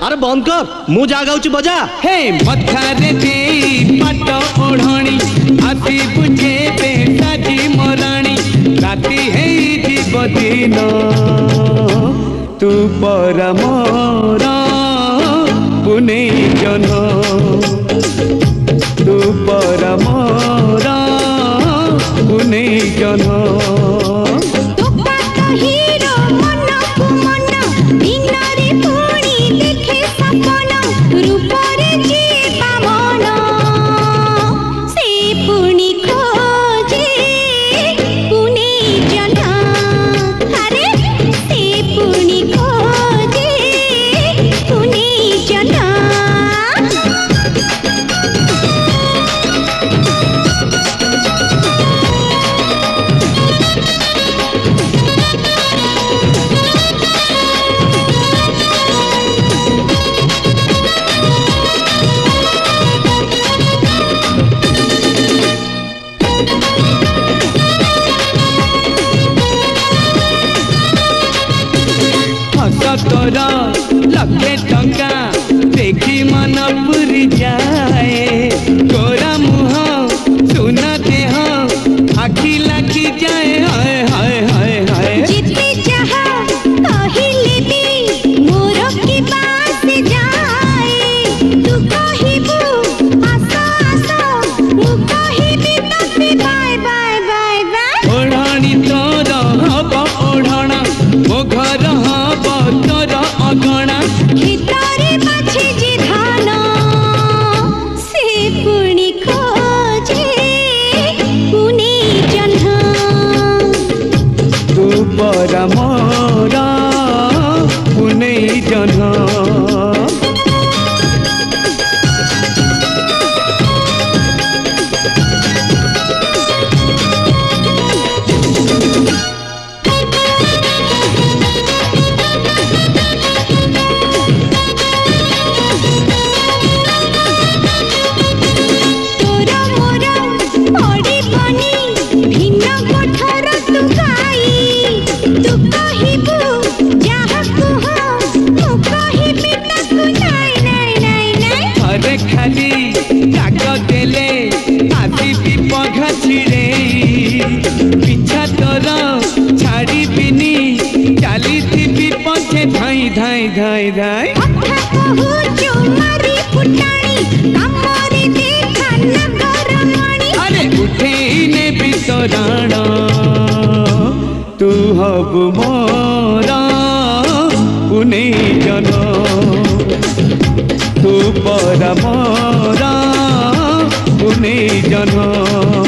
अरे बंद कर मु जा गाउची बजा। हे मथारे दे पाट ओढ़णी आसी बुझे पे साजी मराणी राती है जीव दिन तू पर मोरा पुने जन तू पर मोरा पुने जन तोरा लखे टंका देखी मन पुरी जाए गोरा मुह सुना देह आखि लाखी जाए हाय हाय हाय हाय जिते चाहा कहिले भी मोर की बात जाए तू कहिबू आसा आसा मु कहिबी तते बाय बाय बाय बाय ओढ़ाणी तोर हब ओढ़णा मो घर हब तोर अगणा खेतरे बाछे जे धान से पुणी खोजे पुने जन्ह तू पर मोरा पुने जन खाली काग देले आसी पघा छिड़े पिछा तोर छाड़ी बिनी चाली थी पछे धाई धाई धाई धाई अरे उठे ने बितराण तू हब मोरा पुने जन तू पर मोरा पुने जन।